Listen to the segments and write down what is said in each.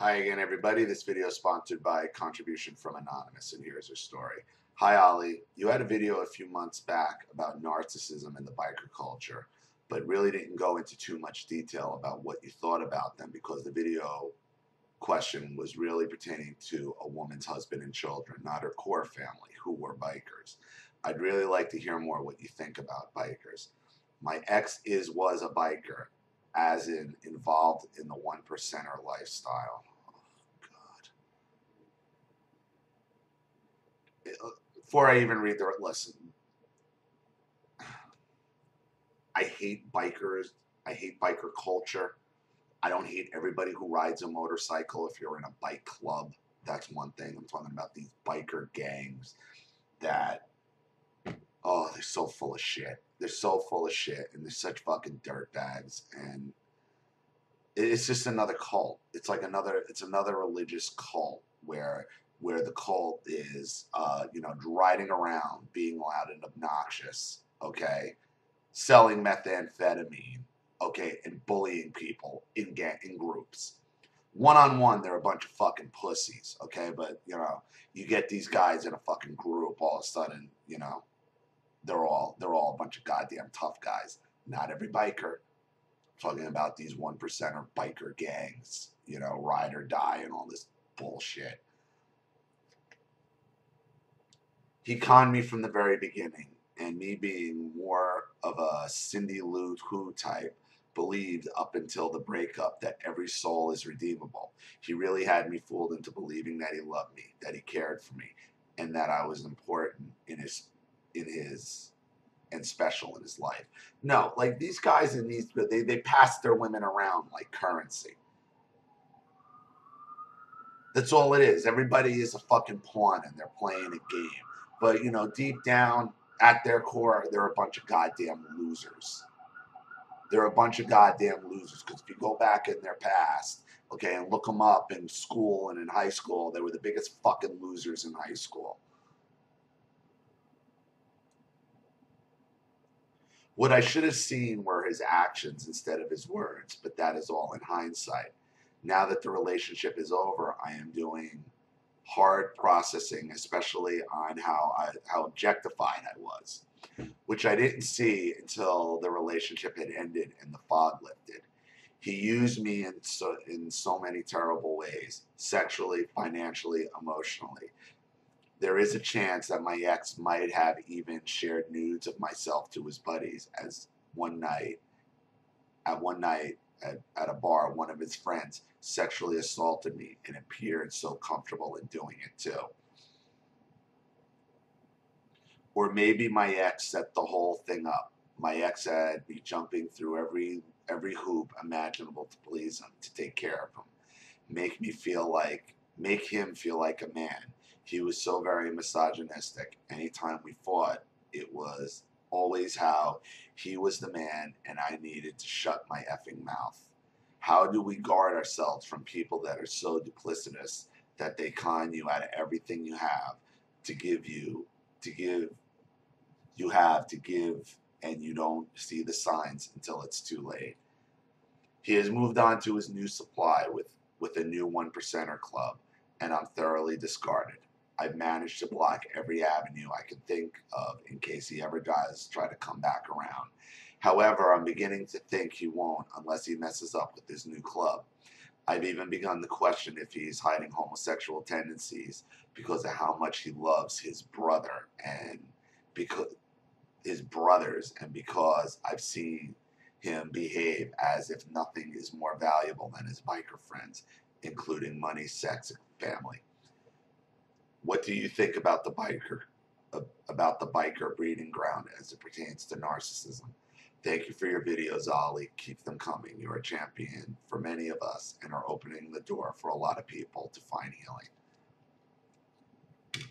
Hi again, everybody. This video is sponsored by Contribution from Anonymous, and here's her story. Hi, Ollie. You had a video a few months back about narcissism in the biker culture, but really didn't go into too much detail about what you thought about them because the video question was really pertaining to a woman's husband and children, not her core family, who were bikers. I'd really like to hear more what you think about bikers. My ex was a biker, as in involved in the one percenter lifestyle. Before I even read the listen, I hate bikers. I hate biker culture. I don't hate everybody who rides a motorcycle. If you're in a bike club, that's one thing. I'm talking about these biker gangs that, oh, they're so full of shit. They're so full of shit, and they're such fucking dirtbags. And it's just another cult. It's like another religious cult where the cult is, riding around, being loud and obnoxious, okay, selling methamphetamine, okay, and bullying people in groups. One on one, they're a bunch of fucking pussies, okay, but you get these guys in a fucking group, all of a sudden, they're all a bunch of goddamn tough guys. Not every biker. Talking about these one percenter biker gangs, ride or die and all this bullshit. He conned me from the very beginning, and me being more of a Cindy Lou Who type, believed up until the breakup that every soul is redeemable. He really had me fooled into believing that he loved me, that he cared for me, and that I was important in his and special in his life. No, like these guys in these, they pass their women around like currency. That's all it is. Everybody is a fucking pawn and they're playing a game. But, deep down, at their core, they're a bunch of goddamn losers. They're a bunch of goddamn losers. Because if you go back in their past, okay, and look them up in school and in high school, they were the biggest fucking losers in high school. What I should have seen were his actions instead of his words, but that is all in hindsight. Now that the relationship is over, I am doing hard processing, especially on how objectified I was, which I didn't see until the relationship had ended and the fog lifted. He used me in so many terrible ways, sexually, financially, emotionally. There is a chance that my ex might have even shared nudes of myself to his buddies, as one night at a bar, one of his friends sexually assaulted me and appeared so comfortable in doing it too. Or maybe my ex set the whole thing up. My ex had me jumping through every hoop imaginable to please him, to take care of him, make him feel like a man. He was so very misogynistic. Anytime we fought, it was always how he was the man and I needed to shut my effing mouth. How do we guard ourselves from people that are so duplicitous that they con you out of everything you have to give, and you don't see the signs until it's too late? He has moved on to his new supply with a new one percenter club, and I'm thoroughly discarded. I've managed to block every avenue I can think of in case he ever does try to come back around. However, I'm beginning to think he won't unless he messes up with his new club. I've even begun to question if he's hiding homosexual tendencies because of how much he loves his brother and because his brothers, and because I've seen him behave as if nothing is more valuable than his biker friends, including money, sex, and family. What do you think about the biker breeding ground as it pertains to narcissism? Thank you for your videos, Ollie. Keep them coming. You're a champion for many of us and are opening the door for a lot of people to find healing.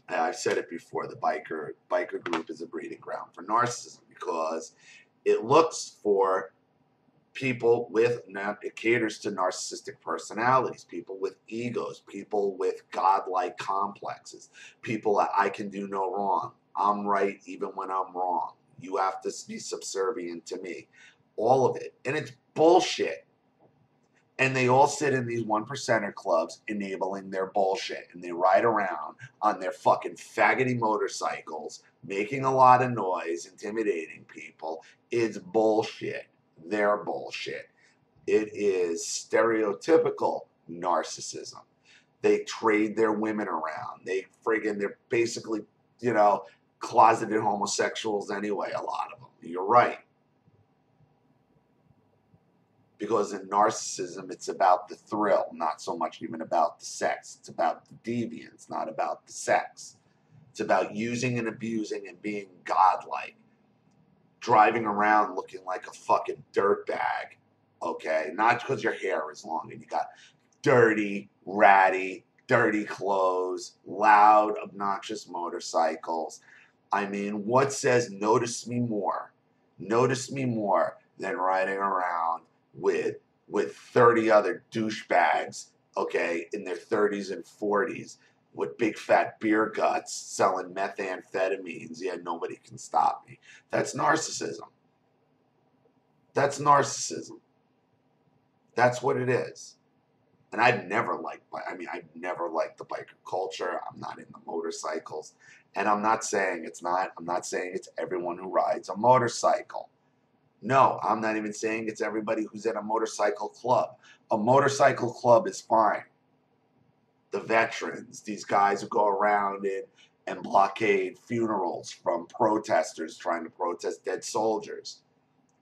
And I've said it before, the biker group is a breeding ground for narcissism because it looks for people it caters to narcissistic personalities, people with egos, people with godlike complexes, people that I can do no wrong. I'm right even when I'm wrong. You have to be subservient to me. All of it. And it's bullshit. And they all sit in these 1%er clubs enabling their bullshit. And they ride around on their fucking faggoty motorcycles, making a lot of noise, intimidating people. It's bullshit. They're bullshit. It is stereotypical narcissism. They trade their women around. They're basically, closeted homosexuals anyway, a lot of them. You're right. Because in narcissism, it's about the thrill, not so much even about the sex. It's about the deviance, not about the sex. It's about using and abusing and being godlike. Driving around looking like a fucking dirtbag, okay? Not because your hair is long and you got dirty, ratty, dirty clothes, loud, obnoxious motorcycles. I mean, what says notice me more? Notice me more than riding around with 30 other douchebags, okay, in their 30s and 40s with big fat beer guts selling methamphetamines. Yeah, nobody can stop me. That's narcissism. That's narcissism. That's what it is. And I've never liked the biker culture. I'm not into motorcycles. And I'm not saying it's everyone who rides a motorcycle. No, I'm not even saying it's everybody who's in a motorcycle club. A motorcycle club is fine. The veterans, these guys who go around and blockade funerals from protesters trying to protest dead soldiers.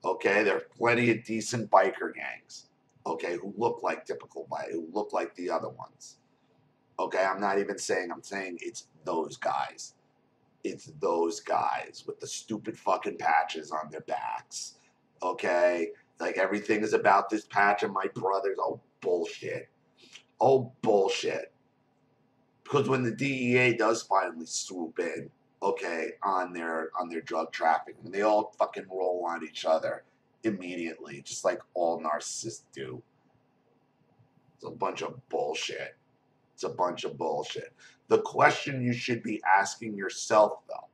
Okay, there are plenty of decent biker gangs, okay, who look like who look like the other ones. Okay, I'm saying it's those guys. It's those guys with the stupid fucking patches on their backs. Okay, like everything is about this patch of my brother's. Oh, bullshit. Oh, bullshit. Because when the DEA does finally swoop in, okay, on their drug trafficking, they all fucking roll on each other immediately, just like all narcissists do. It's a bunch of bullshit. It's a bunch of bullshit. The question you should be asking yourself, though,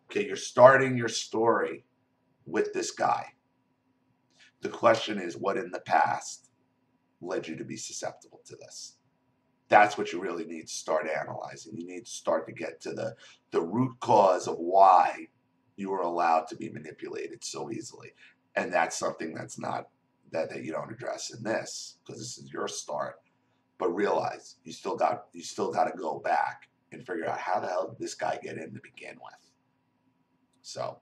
okay, you're starting your story with this guy. The question is, what in the past led you to be susceptible to this? That's what you really need to start analyzing. You need to start to get to the root cause of why you were allowed to be manipulated so easily. And that's something that's not that you don't address in this, because this is your start. But realize you still got to go back and figure out how the hell did this guy get in to begin with. So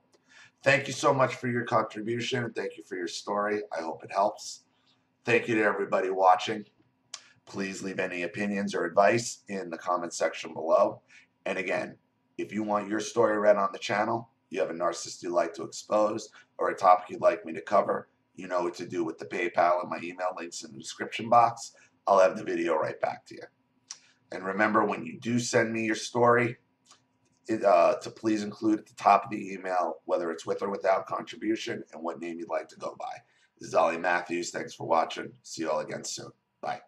thank you so much for your contribution, and thank you for your story. I hope it helps. Thank you to everybody watching. Please leave any opinions or advice in the comment section below. And again, if you want your story read on the channel, you have a narcissist you'd like to expose, or a topic you'd like me to cover, you know what to do with the PayPal and my email links in the description box. I'll have the video right back to you. And remember, when you do send me your story, to please include at the top of the email whether it's with or without contribution and what name you'd like to go by. This is Ollie Matthews. Thanks for watching. See you all again soon. Bye.